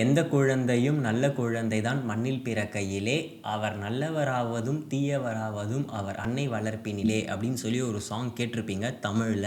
எந்த குழந்தையும் நல்ல குழந்தைதான் மண்ணில் பிறக்கையிலே, அவர் நல்லவராவதும் தீயவராவதும் அவர் அன்னை வளர்ப்பினிலே அப்படின்னு சொல்லி ஒரு சாங் கேட்டிருப்பீங்க தமிழ்ல.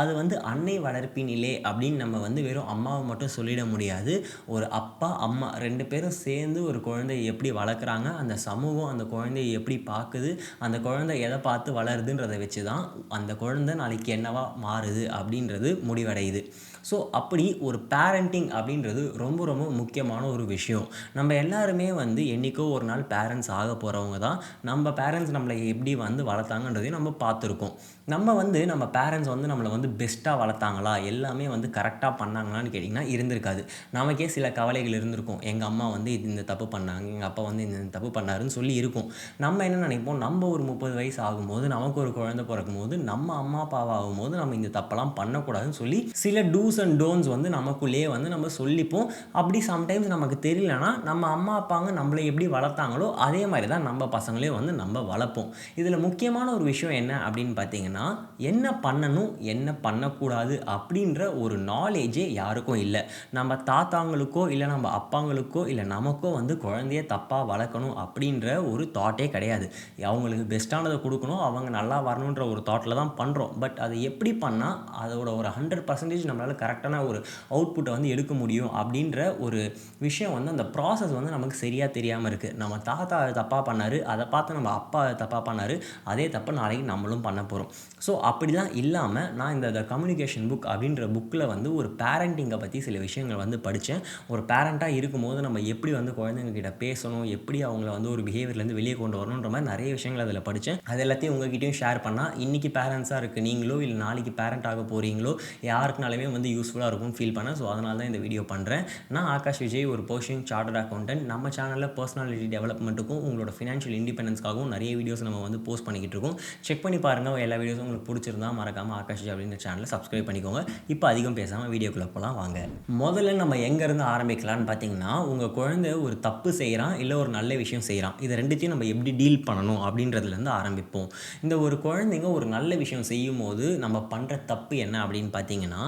அது வந்து அன்னை வளர்ப்பினிலே அப்படின்னு நம்ம வந்து வெறும் அம்மாவை மட்டும் சொல்லிட முடியாது. ஒரு அப்பா, அம்மா 2 பேரும் சேர்ந்து ஒரு குழந்தையை எப்படி வளர்க்குறாங்க, அந்த சமூகம் அந்த குழந்தையை எப்படி பார்க்குது, அந்த குழந்தை எதை பார்த்து வளருதுன்றதை வச்சு தான் அந்த குழந்தை நாளைக்கு என்னவா மாறுது அப்படின்றது முடிவடையுது. ஸோ அப்படி ஒரு பேரண்டிங் அப்படின்றது ரொம்ப ரொம்ப முக்கியமான ஒரு விஷயம். நம்ம எல்லாருமே வந்து என்றைக்கோ ஒரு நாள் பேரண்ட்ஸ் ஆக போகிறவங்க தான். நம்ம பேரண்ட்ஸ் நம்மளை எப்படி வந்து வளர்த்தாங்கன்றதையும் நம்ம பார்த்துருக்கோம். நம்ம பேரண்ட்ஸ் வந்து நம்மளை வந்து பெஸ்ட்டாக வளர்த்தாங்களா, எல்லாமே வந்து கரெக்டாக பண்ணாங்களான்னு கேட்டிங்கன்னா இருந்திருக்காது. நமக்கே சில கவலைகள் இருந்திருக்கும். எங்கள் அம்மா வந்து இந்த தப்பு பண்ணாங்க, எங்கள் அப்பா வந்து இந்த தப்பு பண்ணாருன்னு சொல்லி இருக்கும். நம்ம என்ன நினைப்போம், நம்ம ஒரு 30 வயசு ஆகும்போது, நமக்கு ஒரு குழந்தை பிறக்கும்போது, நம்ம அம்மா அப்பாவாகும்போது நம்ம இந்த தப்பெல்லாம் பண்ணக்கூடாதுன்னு சொல்லி சில டூஸ் அண்ட் டோன்ட்ஸ் வந்து நமக்குள்ளேயே வந்து நம்ம சொல்லிப்போம். அப்படி சம்டைம்ஸ் நமக்கு தெரியலனா நம்ம அம்மா அப்பாங்க நம்மளை எப்படி வளர்த்தாங்களோ அதே மாதிரி தான் நம்ம பசங்களையும் வந்து நம்ம வளர்ப்போம். இதில் முக்கியமான ஒரு விஷயம் என்ன அப்படின்னு பார்த்தீங்கன்னா, என்ன பண்ணணும் என்ன பண்ணக்கூடாது அப்படின்ற ஒரு நாலேஜே யாருக்கும் இல்லை. நம்ம தாத்தாங்களுக்கோ இல்லை நம்ம அப்பாங்களுக்கோ இல்லை நமக்கோ வந்து குழந்தைய தப்பாக வளர்க்கணும் அப்படின்ற ஒரு தாட்டே கிடையாது. அவங்களுக்கு பெஸ்ட்டானதை கொடுக்கணும், அவங்க நல்லா வரணுன்ற ஒரு தாட்டில் தான் பண்ணுறோம். பட் அதை எப்படி பண்ணால் அதோட ஒரு 100% நம்மளால் கரெக்டான ஒரு அவுட்புட்டை வந்து எடுக்க முடியும் அப்படின்ற ஒரு விஷயம் வந்து அந்த ப்ராசஸ் வந்து நமக்கு சரியாக தெரியாமல் இருக்குது. நம்ம தாத்தா தப்பாக பண்ணார், அதை பார்த்து நம்ம அப்பா தப்பாக பண்ணார், அதே தப்பை நாளைக்கு நம்மளும் பண்ண போகிறோம். ஸோ அப்படிலாம் இல்லாமல் நான் இந்த கம்யூனிகேஷன் புக் அப்படின்ற புக்கில் வந்து ஒரு பேரண்டிங்கை பற்றி சில விஷயங்கள் வந்து படித்தேன். ஒரு பேரண்ட்டாக இருக்கும்போது நம்ம எப்படி வந்து குழந்தைங்க கிட்ட பேசணும், எப்படி அவங்கள வந்து ஒரு பிஹேவியர்லேருந்து வெளியே கொண்டு வரணுன்ற மாதிரி நிறைய விஷயங்கள் அதில் படித்தேன். அது எல்லாத்தையும் உங்ககிட்டயும் ஷேர் பண்ணால் இன்றைக்கி பேரண்ட்ஸாக இருக்குது நீங்களோ இல்லை நாளைக்கு பேரண்ட் ஆக போகிறீங்களோ யாருக்குனாலுமே வந்து யூஸ்ஃபுல்லாக இருக்கும்னு ஃபீல் பண்ணேன். ஸோ அதனால தான் இந்த வீடியோ பண்ணுறேன். நான் ஆகாஷ் விஜய், ஒரு போஸ்டிங் சார்ட்டர்ட் அக்கௌண்டன்ட். நம்ம சேனலில் பர்சனாலிட்டி டெவலப்மெண்ட்டுக்கும் உங்களோட ஃபினான்ஷியல் இண்டிபெண்டன்ஸ்க்காகவும் நிறைய வீடியோஸ் நம்ம வந்து போஸ்ட் பண்ணிக்கிட்டு இருக்கோம். செக் பண்ணி பாருங்கள். எல்லா வீடியோஸும் உங்களுக்கு பிடிச்சிருந்தா மறக்காமல் ஆகாஷ் விஜய் அப்படின்ற சேனலை சப்ஸ்கிரைப் பண்ணிக்கோங்க. இப்போ அதிகம் பேசாமல் வீடியோக்குள்ளே போகலாம் வாங்க. முதல்ல நம்ம எங்கேருந்து ஆரம்பிக்கலான்னு பார்த்தீங்கன்னா, உங்கள் குழந்தை ஒரு தப்பு செய்கிறான் இல்லை ஒரு நல்ல விஷயம் செய்கிறான், இது ரெண்டுத்தையும் நம்ம எப்படி டீல் பண்ணணும் அப்படின்றதுலேருந்து ஆரம்பிப்போம். இந்த ஒரு குழந்தைங்க ஒரு நல்ல விஷயம் செய்யும் போது நம்ம பண்ணுற தப்பு என்ன அப்படின்னு பார்த்தீங்கன்னா,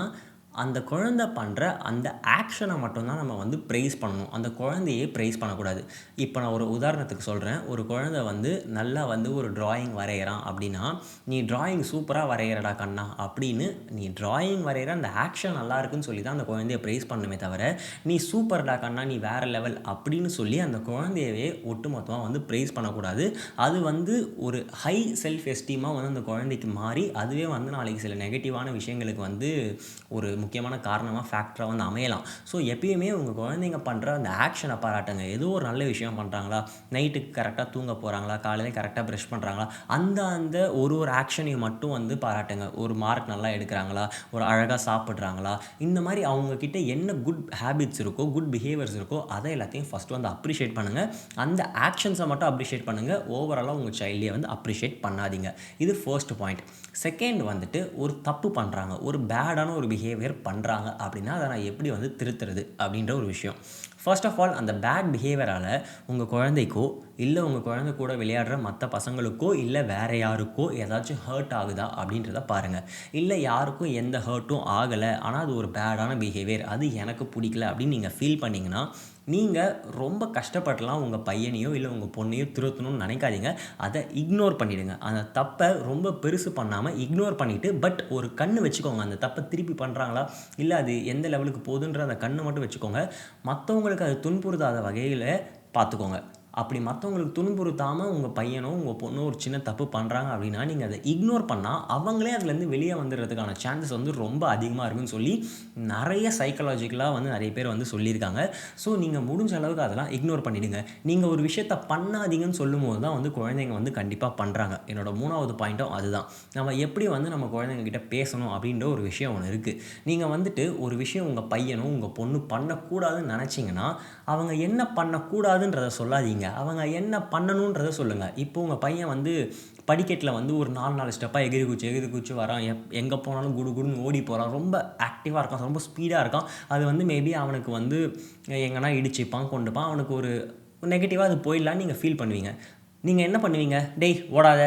அந்த குழந்தை பண்ணுற அந்த ஆக்ஷனை மட்டும்தான் நம்ம வந்து ப்ரைஸ் பண்ணணும். அந்த குழந்தையே ப்ரைஸ் பண்ணக்கூடாது. இப்போ நான் ஒரு உதாரணத்துக்கு சொல்கிறேன். ஒரு குழந்தை வந்து நல்லா வந்து ஒரு ட்ராயிங் வரைகிறான் அப்படின்னா, நீ ட்ராயிங் சூப்பராக வரைகிறடா கண்ணா அப்படின்னு நீ ட்ராயிங் வரைகிற அந்த ஆக்ஷன் நல்லா இருக்குன்னு சொல்லி தான் அந்த குழந்தைய ப்ரைஸ் பண்ணணுமே தவிர, நீ சூப்பர்டா கண்ணா நீ வேறு லெவல் அப்படின்னு சொல்லி அந்த குழந்தையவே ஒட்டுமொத்தமாக வந்து ப்ரைஸ் பண்ணக்கூடாது. அது வந்து ஒரு ஹை செல்ஃப் எஸ்டீமாக வந்து அந்த குழந்தைக்கு மாறி அதுவே வந்து நாளைக்கு சில நெகட்டிவான விஷயங்களுக்கு வந்து ஒரு முக்கியமான காரணமாக ஃபேக்டராக வந்து அமையலாம். ஸோ எப்பயுமே உங்கள் குழந்தைங்க பண்ணுற அந்த ஆக்ஷனை பாராட்டுங்க. ஏதோ ஒரு நல்ல விஷயம் பண்ணுறாங்களா, நைட்டுக்கு கரெக்டாக தூங்க போகிறாங்களா, காலையில் கரெக்டாக ப்ரஷ் பண்ணுறாங்களா, அந்த ஒரு ஆக்ஷனையும் மட்டும் வந்து பாராட்டுங்க. ஒரு மார்க் நல்லா எடுக்கிறாங்களா, ஒரு அழகாக சாப்பிட்றாங்களா, இந்த மாதிரி அவங்கக்கிட்ட என்ன குட் ஹேபிட்ஸ் இருக்கோ, குட் பிஹேவியர்ஸ் இருக்கோ அதை எல்லாத்தையும் ஃபஸ்ட்டு வந்து அப்ரிஷியேட் பண்ணுங்கள். அந்த ஆக்ஷன்ஸை மட்டும் அப்ரிஷியேட் பண்ணுங்கள். ஓவராலாக உங்கள் சைல்டே வந்து அப்ரிஷியேட் பண்ணாதீங்க. இது ஃபர்ஸ்ட் பாயிண்ட். செகண்ட் வந்துட்டு, ஒரு தப்பு பண்ணுறாங்க, ஒரு பேடான ஒரு பிஹேவியர் பண்ணுறாங்க அப்படின்னா அதை நான் எப்படி வந்து திருத்துறது அப்படின்ற ஒரு விஷயம். ஃபர்ஸ்ட் ஆஃப் ஆல், அந்த பேட் பிஹேவியரால் உங்கள் குழந்தைக்கோ இல்லை உங்கள் குழந்தை கூட விளையாடுற மற்ற பசங்களுக்கோ இல்லை வேறு யாருக்கோ ஏதாச்சும் ஹர்ட் ஆகுதா அப்படின்றத பாருங்கள். இல்லை யாருக்கும் எந்த ஹர்ட்டும் ஆகலை, ஆனால் அது ஒரு பேடான பிஹேவியர், அது எனக்கு பிடிக்கல அப்படின்னு நீங்கள் ஃபீல் பண்ணிங்கன்னா, நீங்கள் ரொம்ப கஷ்டப்படலாம் உங்கள் பையனையோ இல்லை உங்கள் பொண்ணையோ திருத்தணும்னு நினைக்காதீங்க. அதை இக்னோர் பண்ணிவிடுங்க. அந்த தப்பை ரொம்ப பெருசு பண்ணாமல் இக்னோர் பண்ணிவிட்டு, பட் ஒரு கண்ணு வச்சுக்கோங்க. அந்த தப்பை திருப்பி பண்ணுறாங்களா இல்லை அது எந்த லெவலுக்கு போகுதுன்ற அந்த கண்ணை மட்டும் வச்சுக்கோங்க. மற்றவங்களுக்கு அது துன்புறுத்தாத வகையில் பார்த்துக்கோங்க. அப்படி மற்றவங்களுக்கு துன்புறுத்தாமல் உங்கள் பையனோ உங்கள் பொண்ணோ ஒரு சின்ன தப்பு பண்ணுறாங்க அப்படின்னா, நீங்கள் அதை இக்னோர் பண்ணால் அவங்களே அதுலேருந்து வெளியே வந்துடுறதுக்கான சான்சஸ் வந்து ரொம்ப அதிகமாக இருக்குன்னு சொல்லி நிறைய சைக்காலஜிக்கலாக வந்து நிறைய பேர் வந்து சொல்லியிருக்காங்க. ஸோ நீங்கள் முடிஞ்ச அளவுக்கு அதெல்லாம் இக்னோர் பண்ணிவிடுங்க. நீங்கள் ஒரு விஷயத்தை பண்ணாதீங்கன்னு சொல்லும்போது தான் வந்து குழந்தைங்க வந்து கண்டிப்பாக பண்ணுறாங்க. என்னோட 3வது பாயிண்ட்டும் அதுதான். நம்ம எப்படி வந்து நம்ம குழந்தைங்கக்கிட்ட பேசணும் அப்படின்ற ஒரு விஷயம் ஒன்று இருக்குது. நீங்கள் வந்துட்டு ஒரு விஷயம் உங்கள் பையனோ உங்கள் பொண்ணு பண்ணக்கூடாதுன்னு நினச்சிங்கன்னா, அவங்க என்ன பண்ணக்கூடாதுன்றதை சொல்லாதீங்க, அவங்க என்ன பண்ணணுன்றதை சொல்லுங்கள். இப்போ உங்கள் பையன் வந்து படிக்கட்டில் வந்து ஒரு 4 ஸ்டெப்பாக எகிரி குச்சி வரான், எங்கே போனாலும் குடு குடுன்னு ஓடி போகிறான், ரொம்ப ஆக்டிவாக இருக்கான், ரொம்ப ஸ்பீடாக இருக்கான். அது வந்து மேபி அவனுக்கு வந்து எங்கன்னா இடிச்சுப்பான் கொண்டுப்பான், அவனுக்கு ஒரு நெகட்டிவாக அது போயிடலான்னு நீங்கள் ஃபீல் பண்ணுவீங்க. நீங்கள் என்ன பண்ணுவீங்க, டேய் ஓடாத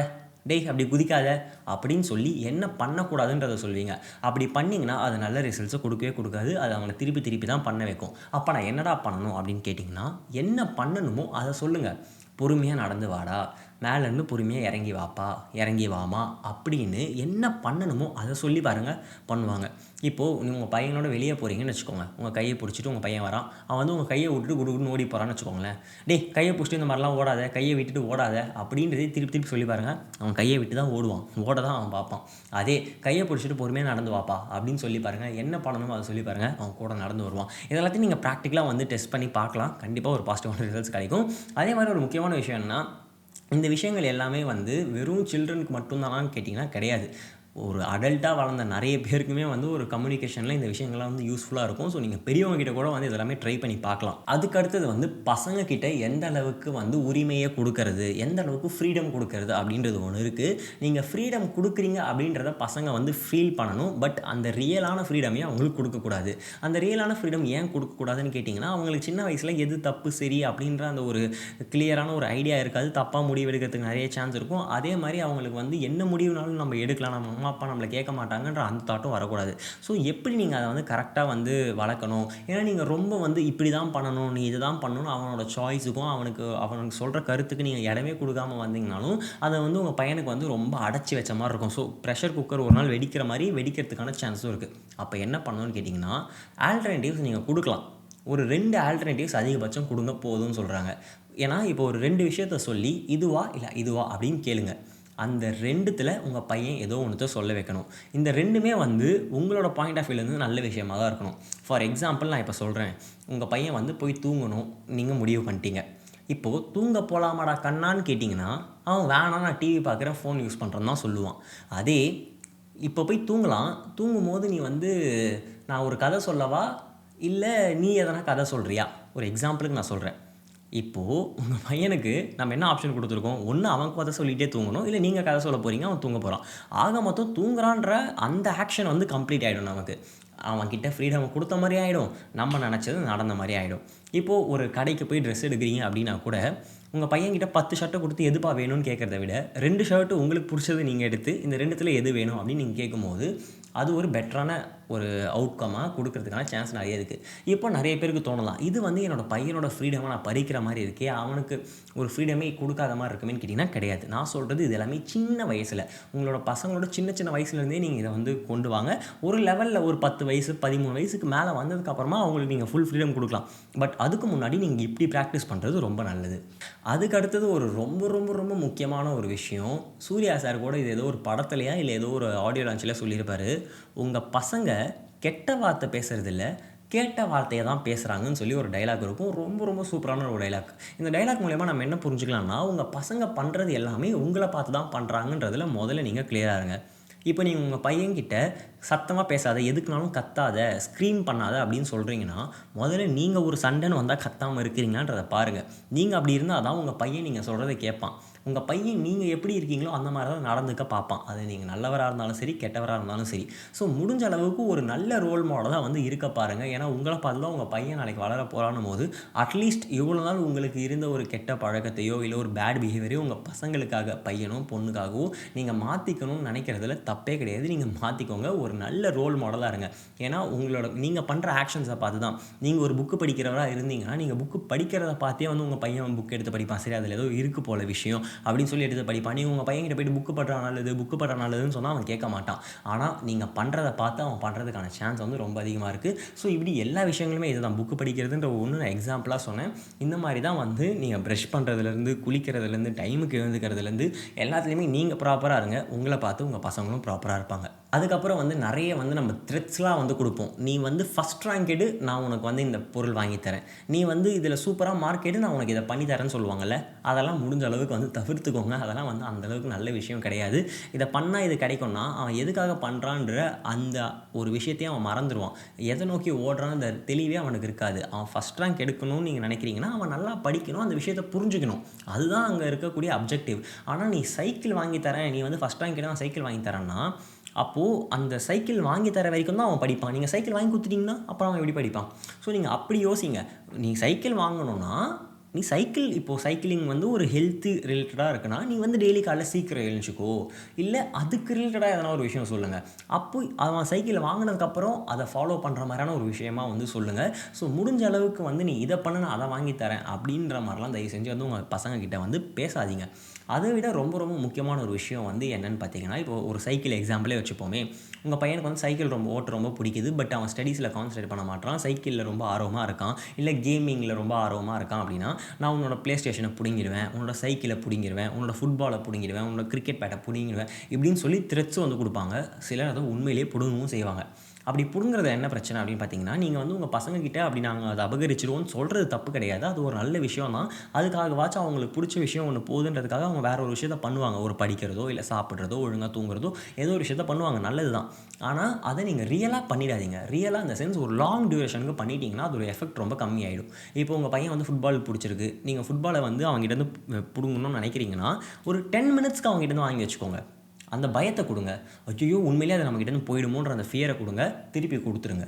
டேய் அப்படி குதிக்காத அப்படின்னு சொல்லி என்ன பண்ணக்கூடாதுன்றதை சொல்வீங்க. அப்படி பண்ணிங்கன்னா அது நல்ல ரிசல்ட்ஸை கொடுக்கவே கொடுக்காது. அது அவங்கள திருப்பி திருப்பி தான் பண்ண வைக்கும். அப்போ நான் என்னடா பண்ணணும் அப்படின்னு கேட்டிங்கன்னா, என்ன பண்ணணுமோ அதை சொல்லுங்கள். பொறுமையாக நடந்து வாடா, மேலேருந்து பொறுமையாக இறங்கி வாப்பா, இறங்கி வாமா அப்படின்னு என்ன பண்ணணுமோ அதை சொல்லி பாருங்கள், பண்ணுவாங்க. இப்போது நீங்கள் உங்கள் பையனோட வெளியே போகிறீங்கன்னு வச்சுக்கோங்க. உங்கள் கையை பிடிச்சிட்டு உங்கள் பையன் வரான். அவன் வந்து உங்கள் கையை விட்டுட்டு குடுக்குன்னு ஓடி போகிறான்னு வச்சுக்கோங்களேன். டேய் கையை பிடிச்சிட்டு இந்த மாதிரிலாம் ஓடாத, கையை விட்டுட்டு ஓடாத அப்படின்றதே திருப்பி திருப்பி சொல்லி பாருங்கள். அவன் கையை விட்டு தான் ஓடுவான், ஓட தான் அவன் பார்ப்பான். அதே கையை பிடிச்சிட்டு பொறுமையாக நடந்து வாப்பா அப்படின்னு சொல்லி பாருங்கள். என்ன பண்ணணுமோ அதை சொல்லி பாருங்கள், அவன் கூட நடந்து வருவான். இதெல்லாத்தையும் நீங்கள் ப்ராக்டிக்கலாக வந்து டெஸ்ட் பண்ணி பார்க்கலாம். கண்டிப்பாக ஒரு பாசிட்டிவான ரிசல்ட்ஸ் கிடைக்கும். அதே மாதிரி ஒரு முக்கியமான விஷயம் என்னன்னா, இந்த விஷயங்கள் எல்லாமே வந்து வெறும் சில்ட்ரனுக்கு மட்டும்தானான்னு கேட்டிங்கன்னா கிடையாது. ஒரு அடல்ட்டாக வளர்ந்த நிறைய பேருக்குமே வந்து ஒரு கம்யூனிகேஷனில் இந்த விஷயங்கள்லாம் வந்து யூஸ்ஃபுல்லாக இருக்கும். ஸோ நீங்கள் பெரியவங்க கிட்ட கூட வந்து இதெல்லாமே ட்ரை பண்ணி பார்க்கலாம். அதுக்கு அடுத்தது வந்து பசங்க கிட்ட எந்த அளவுக்கு வந்து உரிமையை கொடுக்கறது, எந்த அளவுக்கு ஃப்ரீடம் கொடுக்கறது அப்படின்றது ஒன்று இருக்குது. நீங்கள் ஃப்ரீடம் கொடுக்குறீங்க அப்படின்றத பசங்க வந்து ஃபீல் பண்ணணும். பட் அந்த ரியலான ஃப்ரீடமே அவங்களுக்கு கொடுக்கக்கூடாது. அந்த ரியலான ஃப்ரீடம் ஏன் கொடுக்கக்கூடாதுன்னு கேட்டிங்கன்னா, அவங்களுக்கு சின்ன வயசில் எது தப்பு சரி அப்படின்ற அந்த ஒரு கிளியரான ஒரு ஐடியா இருக்காது. தப்பாக முடிவு எடுக்கிறதுக்கு நிறைய சான்ஸ் இருக்கும். அதே மாதிரி அவங்களுக்கு வந்து என்ன முடிவுனாலும் நம்ம எடுக்கலாம், நம்ம அம்மா அப்பா நம்மளை கேட்க மாட்டாங்கன்ற அந்த தாட்டும் வரக்கூடாது. ஸோ எப்படி நீங்கள் அதை வந்து கரெக்டாக வந்து வளர்க்கணும். ஏன்னா நீங்கள் ரொம்ப வந்து இப்படி தான் பண்ணணும், நீ இது தான் பண்ணணும், அவனோட சாய்ஸுக்கும் அவனுக்கு சொல்கிற கருத்துக்கு நீங்கள் இடமே கொடுக்காமல் வந்தீங்கனாலும் அதை வந்து உங்கள் பையனுக்கு வந்து ரொம்ப அடைச்சி வச்ச மாதிரி இருக்கும். ஸோ ப்ரெஷர் குக்கர் ஒரு நாள் வெடிக்கிற மாதிரி வெடிக்கிறதுக்கான சான்ஸும் இருக்குது. அப்போ என்ன பண்ணணும்னு கேட்டிங்கன்னா, ஆல்டர்னேட்டிவ்ஸ் நீங்கள் கொடுக்கலாம். ஒரு 2 ஆல்டர்னேட்டிவ்ஸ் அதிகபட்சம் கொடுங்க போதும்னு சொல்கிறாங்க. ஏன்னா இப்போ ஒரு 2 விஷயத்த சொல்லி இதுவா இல்லை இதுவா அப்படின்னு கேளுங்க. அந்த 2த்தில் உங்கள் பையன் ஏதோ ஒன்றுத்த சொல்ல வைக்கணும். இந்த 2மே வந்து உங்களோட பாயிண்ட் ஆஃப் வியூலேருந்து நல்ல விஷயமாக தான் இருக்கணும். ஃபார் எக்ஸாம்பிள் நான் இப்போ சொல்கிறேன், உங்கள் பையன் வந்து போய் தூங்கணும், நீங்கள் முடிவு பண்ணிட்டீங்க. இப்போது தூங்க போகலாமாடா கண்ணான்னு கேட்டிங்கன்னா, அவன் வேணாம் நான் டிவி பார்க்குறேன், ஃபோன் யூஸ் பண்ணுறேன்னு தான் சொல்லுவான். அதே இப்போ போய் தூங்கலாம், தூங்கும்போது நீ வந்து நான் ஒரு கதை சொல்லவா இல்லை நீ எதனா கதை சொல்கிறியா, ஒரு எக்ஸாம்பிளுக்கு நான் சொல்கிறேன். இப்போது உங்கள் பையனுக்கு நம்ம என்ன ஆப்ஷன் கொடுத்துருக்கோம், ஒன்று அவன் கதை சொல்லிகிட்டே தூங்கணும், இல்லை நீங்கள் கதை சொல்ல போகிறீங்க, அவன் தூங்க போகிறான். ஆக மொத்தம் தூங்குறான்ற அந்த ஆக்ஷன் வந்து கம்ப்ளீட் ஆகிடும். நமக்கு அவன்கிட்ட ஃப்ரீடம் கொடுத்த மாதிரி ஆகிடும், நம்ம நினச்சது நடந்த மாதிரி ஆகிடும். இப்போது ஒரு கடைக்கு போய் ட்ரெஸ் எடுக்கிறீங்க அப்படின்னா கூட உங்கள் பையன்கிட்ட 10 ஷர்ட்டை கொடுத்து எதுப்பா வேணும்னு கேட்குறத விட 2 ஷர்ட்டு உங்களுக்கு பிடிச்சது நீங்கள் எடுத்து இந்த 2த்தில் எது வேணும் அப்படின்னு நீங்கள் கேட்கும்போது அது ஒரு பெட்டரான ஒரு அவுட்கமாக கொடுக்கறதுக்கான சான்ஸ் நிறைய இருக்குது. இப்போ நிறைய பேருக்கு தோணலாம், இது வந்து என்னோடய பையனோட ஃப்ரீடமை நான் பறிக்கிற மாதிரி இருக்கே, அவனுக்கு ஒரு ஃப்ரீடமே கொடுக்காத மாதிரி இருக்குமேன்னு கேட்டிங்கன்னா கிடையாது. நான் சொல்கிறது இது எல்லாமே சின்ன வயசில், உங்களோட பசங்களோட சின்ன சின்ன வயசுலேருந்தே நீங்கள் இதை வந்து கொண்டு வாங்க. ஒரு லெவலில் ஒரு 10 வயசு 13 வயசுக்கு மேலே வந்ததுக்கப்புறமா அவங்களுக்கு நீங்கள் ஃபுல் ஃப்ரீடம் கொடுக்கலாம். பட் அதுக்கு முன்னாடி நீங்கள் இப்படி ப்ராக்டிஸ் பண்ணுறது ரொம்ப நல்லது. அதுக்கு அடுத்தது ஒரு ரொம்ப ரொம்ப ரொம்ப முக்கியமான ஒரு விஷயம், சூர்யா சார் கூட இது ஏதோ ஒரு படத்துலையா இல்லை ஏதோ ஒரு ஆடியோ லான்ச்சில் சொல்லியிருப்பார், உங்கள் பசங்க கெட்ட வார்த்தை பேசுகிறதில்ல, கேட்ட வார்த்தையை தான் பேசுகிறாங்கன்னு சொல்லி ஒரு டைலாக் இருக்கும். ரொம்ப ரொம்ப சூப்பரான ஒரு டைலாக். இந்த டைலாக் மூலயமா நம்ம என்ன புரிஞ்சுக்கலாம்னா, உங்கள் பசங்க பண்ணுறது எல்லாமே உங்களை பார்த்து தான் பண்ணுறாங்கன்றதுல முதல்ல நீங்கள் கிளியராக இருங்க. இப்போ நீங்கள் உங்கள் பையன்கிட்ட சத்தமாக பேசாத, எதுக்குனாலும் கத்தாத, ஸ்க்ரீம் பண்ணாத அப்படின்னு சொல்கிறீங்கன்னா, முதல்ல நீங்கள் ஒரு சண்டைன்னு வந்தால் கத்தாமல் இருக்கிறீங்களான்றதை பாருங்கள். நீங்கள் அப்படி இருந்தால் தான் உங்கள் பையன் நீங்கள் சொல்கிறத கேட்பான். உங்கள் பையன் நீங்கள் எப்படி இருக்கீங்களோ அந்த மாதிரி தான் நடந்துக்க பார்ப்பான். அது நீங்கள் நல்லவராக இருந்தாலும் சரி, கெட்டவராக இருந்தாலும் சரி. ஸோ முடிஞ்ச அளவுக்கு ஒரு நல்ல ரோல் மாடலாக வந்து இருக்க பாருங்கள். ஏன்னா உங்களை பார்த்து தான் உங்கள் பையன் நாளைக்கு வளர போகிறான்னு போது அட்லீஸ்ட் இவ்வளோ நாள் உங்களுக்கு இருந்த ஒரு கெட்ட பழக்கத்தையோ இல்லை ஒரு பேட் பிஹேவியரையோ உங்கள் பசங்களுக்காக, பையனோ பொண்ணுக்காகவோ நீங்கள் மாற்றிக்கணும்னு நினைக்கிறதுல தப்பே கிடையாது. நீங்கள் மாற்றிக்கோங்க, ஒரு நல்ல ரோல் மாடலாக இருங்க. ஏன்னா நீங்கள் பண்ணுற ஆக்ஷன்ஸை பார்த்து தான், நீங்கள் ஒரு புக்கு படிக்கிறவராக இருந்தீங்கன்னா நீங்கள் புக்கு படிக்கிறத பார்த்தே வந்து உங்கள் பையன் புக் எடுத்து படிப்பான். சரி அதில் ஏதோ இருக்குது போல விஷயம் அப்படின்னு சொல்லி எடுத்து படிப்பான். நீங்கள் உங்கள் பையன்கிட்ட போய்ட்டு புக்கு படுற நல்லதுன்னு சொன்னால் அவன் கேட்க மாட்டான். ஆனால் நீங்கள் பண்ணுறதை பார்த்து அவன் பண்ணுறதுக்கான சான்ஸ் வந்து ரொம்ப அதிகமாக இருக்குது. ஸோ இப்படி எல்லா விஷயங்களுமே இதுதான். புக்கு படிக்கிறதுன்ற ஒன்று நான் எக்ஸாம்பிளாக சொன்னேன். இந்த மாதிரி தான் வந்து நீங்கள் ப்ரஷ் பண்ணுறதுலேருந்து, குளிக்கிறதுலேருந்து, டைமுக்கு எழுந்துக்கிறதுலேருந்து எல்லாத்துலேயுமே நீங்கள் ப்ராப்பராக இருங்க. உங்களை பார்த்து உங்கள் பசங்களும் ப்ராப்பராக இருப்பாங்க. அதுக்கப்புறம் வந்து நிறைய வந்து நம்ம த்ரெட்ஸ்லாம் வந்து கொடுப்போம். நீ வந்து ஃபஸ்ட் ரேங்க் எடு, நான் உனக்கு வந்து இந்த பொருள் வாங்கித்தரேன், நீ வந்து இதில் சூப்பராக மார்க் எடு, நான் உனக்கு இதை பண்ணித்தரேன்னு சொல்லுவாங்கள்ல. அதெல்லாம் முடிஞ்ச அளவுக்கு வந்து தவிர்த்துக்கோங்க. அதெல்லாம் வந்து அந்தளவுக்கு நல்ல விஷயம் கிடையாது. இதை பண்ணால் இது கிடைக்கும்னா அவன் எதுக்காக பண்ணுறான்ற அந்த ஒரு விஷயத்தையும் அவன் மறந்துடுவான். எதை நோக்கி ஓடுறான்னு அந்த தெளிவே அவனுக்கு இருக்காது. அவன் ஃபஸ்ட் ரேங்க் எடுக்கணும்னு நீங்கள் நினைக்கிறீங்கன்னா அவன் நல்லா படிக்கணும், அந்த விஷயத்தை புரிஞ்சுக்கணும். அதுதான் அங்கே இருக்கக்கூடிய அப்ஜெக்டிவ். ஆனால் நீ சைக்கிள் வாங்கித்தரேன், நீ வந்து ஃபஸ்ட் ரேங்க் எடு நான் சைக்கிள் வாங்கித்தரேன்னா அப்போது அந்த சைக்கிள் வாங்கி தர வரைக்கும் தான் அவன் படிப்பான். நீங்கள் சைக்கிள் வாங்கி கொடுத்துட்டிங்கன்னா அப்புறம் அவன் எப்படி படிப்பான்? ஸோ நீங்கள் அப்படி யோசிங்க. நீ சைக்கிள் வாங்கணுன்னா நீ இப்போது சைக்கிளிங் வந்து ஒரு ஹெல்த்து ரிலேட்டடாக இருக்குன்னா நீ வந்து டெய்லி காலைல சீக்கிரம் எழுந்துச்சிக்கோ, இல்லை அதுக்கு ரிலேட்டடாக எதனா ஒரு விஷயம் சொல்லுங்கள். அப்போ அவன் சைக்கிளை வாங்கினதுக்கப்புறம் அதை ஃபாலோ பண்ணுற மாதிரியான ஒரு விஷயமா வந்து சொல்லுங்கள். ஸோ முடிஞ்ச அளவுக்கு வந்து நீ இதை பண்ண நான் அதை வாங்கி தரேன் அப்படின்ற மாதிரிலாம் தயவு செஞ்சு வந்து உங்கள் பசங்கக்கிட்ட வந்து பேசாதீங்க. அதை விட ரொம்ப ரொம்ப முக்கியமான ஒரு விஷயம் வந்து என்னென்னு பார்த்தீங்கன்னா, இப்போ ஒரு சைக்கிள் எக்ஸாம்பிளே வச்சுப்போமே. உங்கள் பையனுக்கு வந்து சைக்கிள் ரொம்ப பிடிக்குது. பட் அவன் ஸ்டடீஸில் கான்சன்ட்ரேட் பண்ண மாட்டான், சைக்கிளில் ரொம்ப ஆர்வமாக இருக்கான், இல்லை கேமிங்கில் ரொம்ப ஆர்வமாக இருக்கான் அப்படின்னா, நான் உன்னோட ப்ளே ஸ்டேஷனை பிடுங்கிடுவேன், உன்னோட சைக்கிளை பிடுங்கிடுவேன், உன்னோட ஃபுட்பாலை பிடுங்கிடுவேன், உன்னோட கிரிக்கெட் பேட்டை பிடுங்கிடுவேன் இப்படின்னு சொல்லி த்ரெட்ஸ் வந்து கொடுப்பாங்க. சிலர் அதை உண்மையிலேயே பிடுங்கவும் செய்வாங்க. அப்படி பிடுங்குறது என்ன பிரச்சனை அப்படின்னு பார்த்தீங்கன்னா, நீங்கள் வந்து உங்கள் பசங்கக்கிட்ட அப்படி நாங்கள் அதை அபகரிச்சிருவோம்னு சொல்கிறது தப்பு கிடையாது. அது ஒரு நல்ல விஷயம் தான். அதுக்காகவாச்சும் அவங்களுக்கு பிடிச்ச விஷயம் ஒன்று போகுதுன்றதுக்காக அவங்க வேறு ஒரு விஷயத்த பண்ணுவாங்க. ஒரு படிக்கிறதோ, இல்லை சாப்பிட்றதோ, ஒழுங்காக தூங்குறதோ, ஏதோ ஒரு விஷயத்த பண்ணுவாங்க. நல்லது தான். ஆனால் அதை நீங்கள் ரியலாக பண்ணிடாதீங்க. ரியலாக இந்த சென்ஸ் ஒரு லாங் டியூரேஷனுக்கு பண்ணிட்டீங்கன்னா அதோட எஃபெக்ட் ரொம்ப கம்மியாயிடும். இப்போ உங்கள் பையன் வந்து ஃபுட்பால் பிடிச்சிருக்கு, நீங்கள் ஃபுட்பாலை வந்து அவங்ககிட்டருந்து பிடுங்கணும்னு நினைக்கிறீங்கன்னா, ஒரு 10 மினிட்ஸ்க்கு அவங்ககிட்டருந்து வாங்கி வச்சுக்கோங்க. அந்த பயத்தை கொடுங்க. ஐயோ உண்மையிலே அது நம்மக்கிட்டேருந்து போயிடுமோன்ற அந்த ஃபியரை கொடுங்க, திருப்பி கொடுத்துருங்க.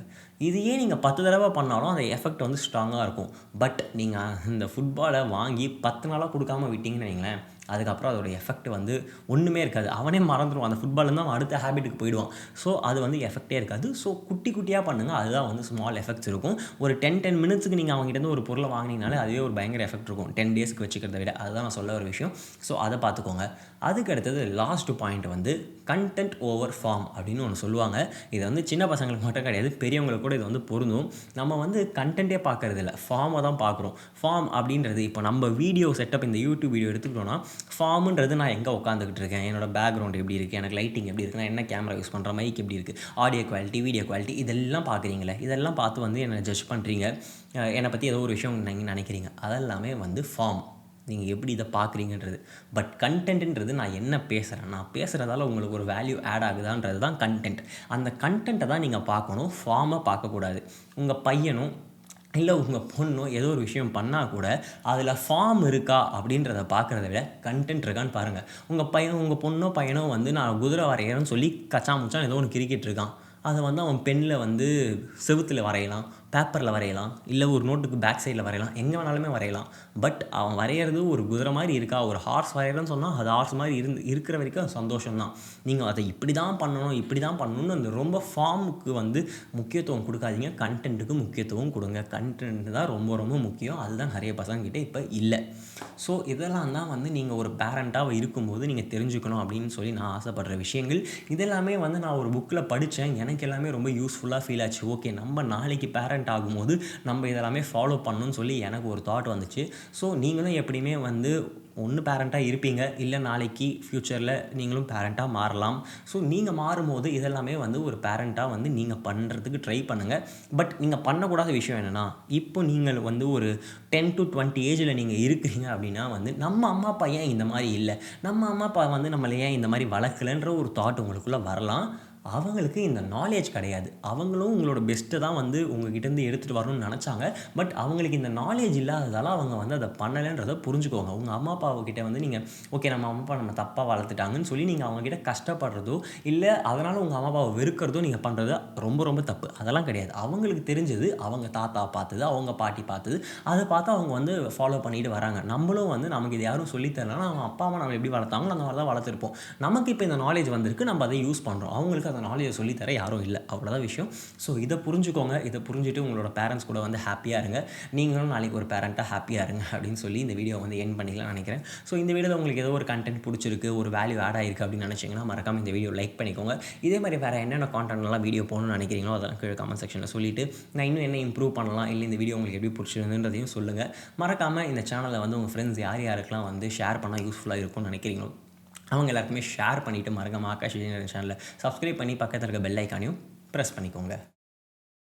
இதையே நீங்கள் 10 தடவை பண்ணாலும் அந்த எஃபெக்ட் வந்து ஸ்ட்ராங்காக இருக்கும். பட் நீங்கள் இந்த ஃபுட்பாலை வாங்கி 10 நாளாக கொடுக்காமல் விட்டிங்கன்னு வைங்களேன், அதுக்கப்புறம் அதோட எஃபெக்ட் வந்து ஒன்றுமே இருக்காது. அவனே மறந்துடுவான். அந்த ஃபுட்பால்லேருந்து அவன் அடுத்த ஹேபிட்டுக்கு போயிடுவான். ஸோ அது வந்து எஃபெக்டே இருக்காது. ஸோ குட்டி குட்டியாக பண்ணுங்கள். அதுதான் வந்து ஸ்மால் எஃபெக்ட்ஸ் இருக்கும். ஒரு 10 மினிட்ஸுக்கு நீங்கள் அவங்ககிட்டருந்து ஒரு பொருளை வாங்கினீங்கனாலே அதுவே ஒரு பயங்கர எஃபெக்ட் இருக்கும். 10 டேஸ்க்கு வச்சுக்கிறத விட. அதுதான் நான் சொல்ல ஒரு விஷயம். ஸோ அதை பார்த்துக்கோங்க. அதுக்கு அடுத்தது லாஸ்ட் பாயிண்ட் வந்து கண்டென்ட் ஓவர் ஃபார்ம் அப்படின்னு ஒன்று சொல்லுவாங்க. இதை வந்து சின்ன பசங்களுக்கு மட்டும் கிடையாது, பெரியவங்களுக்கு கூட இது வந்து பொருந்தும். நம்ம வந்து கண்டென்ட்டே பார்க்குறது இல்லை, ஃபார்மை தான் பார்க்குறோம். ஃபார்ம் அப்படின்றது இப்போ நம்ம வீடியோ செட்டப், இந்த யூடியூப் வீடியோ எடுத்துக்கிட்டோன்னா, ஃபார்முன்றது நான் எங்கே உட்காந்துக்கிட்டு இருக்கேன், என்னோட பேக்ரவுண்ட் எப்படி இருக்குது, எனக்கு லைட்டிங் எப்படி இருக்குது, நான் என்ன கேமரா யூஸ் பண்ணுறேன், மைக் எப்படி இருக்குது, ஆடியோ குவாலிட்டி, வீடியோ குவாலிட்டி, இதெல்லாம் பார்க்குறீங்களே. இதெல்லாம் பார்த்து வந்து என்னை ஜட்ஜ் பண்ணுறீங்க, என்னை பற்றி ஏதோ ஒரு விஷயம் நீங்கள் நினைக்கிறீங்க. அதெல்லாமே வந்து ஃபார்ம். நீங்கள் எப்படி இதை பார்க்குறீங்கன்றது. பட் கண்டென்ட்ன்றது நான் என்ன பேசுகிறேன், நான் பேசுகிறதால உங்களுக்கு ஒரு வேல்யூ ஆட் ஆகுதான்றது தான் கண்டென்ட். அந்த கண்டென்ட்டை தான் நீங்கள் பார்க்கணும், ஃபார்மை பார்க்கக்கூடாது. உங்கள் பையனும் இல்லை உங்கள் பொண்ணோ ஏதோ ஒரு விஷயம் பண்ணால் கூட அதில் ஃபார்ம் இருக்கா அப்படின்றத பார்க்குறத விட கண்டென்ட் இருக்கான்னு பாருங்கள். உங்கள் பொண்ணோ பையனோ வந்து நான் குதிரை வரைகிறேன்னு சொல்லி கச்சா முச்சான் ஏதோ ஒன்று கிரிக்கெட் இருக்கான், அதை வந்து அவன் பெண்ணில் வந்து செவுத்தில் வரையலாம், பேப்பரில் வரையலாம், இல்லை ஒரு நோட்டுக்கு பேக் சைடில் வரையலாம், எங்கே வேணாலுமே வரையலாம். பட் அவன் வரைகிறது ஒரு குதிரை மாதிரி இருக்கா, ஒரு ஹார்ஸ் வரைகிறேன்னு சொன்னால் அது ஹார்ஸ் மாதிரி இருக்கிற வரைக்கும் அது சந்தோஷம்தான். நீங்கள் அதை இப்படி தான் பண்ணணும்னு அந்த ரொம்ப ஃபார்முக்கு வந்து முக்கியத்துவம் கொடுக்காதீங்க, கண்டென்ட்டுக்கு முக்கியத்துவம் கொடுங்க. கண்டென்ட் தான் ரொம்ப ரொம்ப முக்கியம். அதுதான் நிறைய பசங்கக்கிட்ட இப்போ இல்லை. ஸோ இதெல்லாம் தான் வந்து நீங்கள் ஒரு பேரண்ட்டாக இருக்கும்போது நீங்கள் தெரிஞ்சுக்கணும் அப்படின்னு சொல்லி நான் ஆசைப்படுற விஷயங்கள். இதெல்லாமே வந்து நான் ஒரு புக்கில் படித்தேன். எனக்கு எல்லாமே ரொம்ப யூஸ்ஃபுல்லாக ஃபீல் ஆச்சு. ஓகே, நம்ம நாளைக்கு பேரண்ட் ஆகும்போது நம்ம இதெல்லாமே ஃபாலோ பண்ணணும்னு சொல்லி எனக்கு ஒரு தாட் வந்துச்சு. ஸோ நீங்களும் எப்படியுமே வந்து ஒன்று பேரண்ட்டாக இருப்பீங்க, இல்லை நாளைக்கு ஃப்யூச்சரில் நீங்களும் பேரண்ட்டாக மாறலாம். ஸோ நீங்கள் மாறும்போது இதெல்லாமே வந்து ஒரு பேரண்ட்டாக வந்து நீங்கள் பண்ணுறதுக்கு ட்ரை பண்ணுங்கள். பட் நீங்கள் பண்ணக்கூடாத விஷயம் என்னென்னா, இப்போ நீங்கள் வந்து ஒரு 10 to 20 ஏஜில் நீங்கள் இருக்கிறீங்க அப்படின்னா வந்து நம்ம அம்மா அப்பா ஏன் இந்த மாதிரி இல்லை, நம்ம அம்மா அப்பா வந்து நம்மளை ஏன் இந்த மாதிரி வளர்க்கலைன்ற ஒரு தாட் உங்களுக்குள்ளே வரலாம். அவங்களுக்கு இந்த நாலேஜ் கிடையாது. அவங்களும் உங்களோட பெஸ்ட்டை தான் வந்து உங்ககிட்டேருந்து எடுத்துகிட்டு வரணும்னு நினச்சாங்க. பட் அவங்களுக்கு இந்த நாலேஜ் இல்லாததால் அவங்க வந்து அதை பண்ணலைன்றதை புரிஞ்சுக்கோங்க. உங்கள் அம்மா அப்பாவுக்கிட்ட வந்து நீங்கள் ஓகே நம்ம அம்மா அப்பா நம்ம தப்பாக வளர்த்துட்டாங்கன்னு சொல்லி நீங்கள் அவங்ககிட்ட கஷ்டப்படுறதோ, இல்லை அதனால் உங்கள் அம்மா அப்பாவை வெறுக்கிறதோ நீங்கள் பண்ணுறது ரொம்ப ரொம்ப தப்பு. அதெல்லாம் கிடையாது. அவங்களுக்கு தெரிஞ்சது அவங்க தாத்தா பார்த்தது, அவங்க பாட்டி பார்த்தது, அதை பார்த்து அவங்க வந்து ஃபாலோ பண்ணிட்டு வராங்க. நம்மளும் வந்து நமக்கு இது யாரும் சொல்லித்தரலன்னா அவங்க அப்பா அம்மா நம்ம எப்படி வளர்த்தாங்களோ அந்த மாதிரி தான் வளர்த்துருப்போம். நமக்கு இப்போ இந்த நாலேஜ் வந்திருக்கு, நம்ம அதை யூஸ் பண்ணுறோம். அவங்களுக்கு அந்த நாலேஜை சொல்லித்தர யாரும் இல்லை. அவ்வளோதான் விஷயம். ஸோ இதை புரிஞ்சுக்கோங்க. இதை புரிஞ்சுட்டு உங்களோட பேரண்ட்ஸ் கூட வந்து ஹாப்பியாக இருங்க. நீங்களும் நாளைக்கு ஒரு பேரண்ட்டாக ஹாப்பியாக இருங்க அப்படின்னு சொல்லி இந்த வீடியோ வந்து எண்ட் பண்ணிக்கலாம்னு நினைக்கிறேன். ஸோ இந்த வீடியோவில் உங்களுக்கு ஏதோ ஒரு கண்டென்ட் பிடிச்சிருக்கு, ஒரு வேல்யூ ஆட் ஆகிருக்கு அப்படின்னு நினச்சிங்கன்னா மறக்காமல் இந்த வீடியோ லைக் பண்ணிக்கோங்க. இதே மாதிரி வேறு என்னென்ன கான்டென்ட்லாம் வீடியோ போகணும்னு நினைக்கிறீங்களோ அதெல்லாம் கீழே கமெண்ட் செக்ஷனில் சொல்லிவிட்டு நான் இன்னும் என்ன இம்ப்ரூவ் பண்ணலாம், இல்லை இந்த வீடியோ உங்களுக்கு எப்படி பிடிச்சிருந்துன்றதையும் சொல்லுங்கள். மறக்காமல் இந்த சேனலை வந்து உங்கள் ஃப்ரெண்ட்ஸ் யாருக்கெல்லாம் வந்து ஷேர் பண்ணால் யூஸ்ஃபுல்லாக இருக்கும்னு நினைக்கிறீங்களோ அவங்க எல்லாருக்குமே ஷேர் பண்ணிவிட்டு மறக்காம ஆகாஷ் விஜயன் சேனலை சப்ஸ்கிரைப் பண்ணி பக்கத்தில் இருக்க பெல் ஐக்கானையும் ப்ரெஸ் பண்ணிக்கோங்க.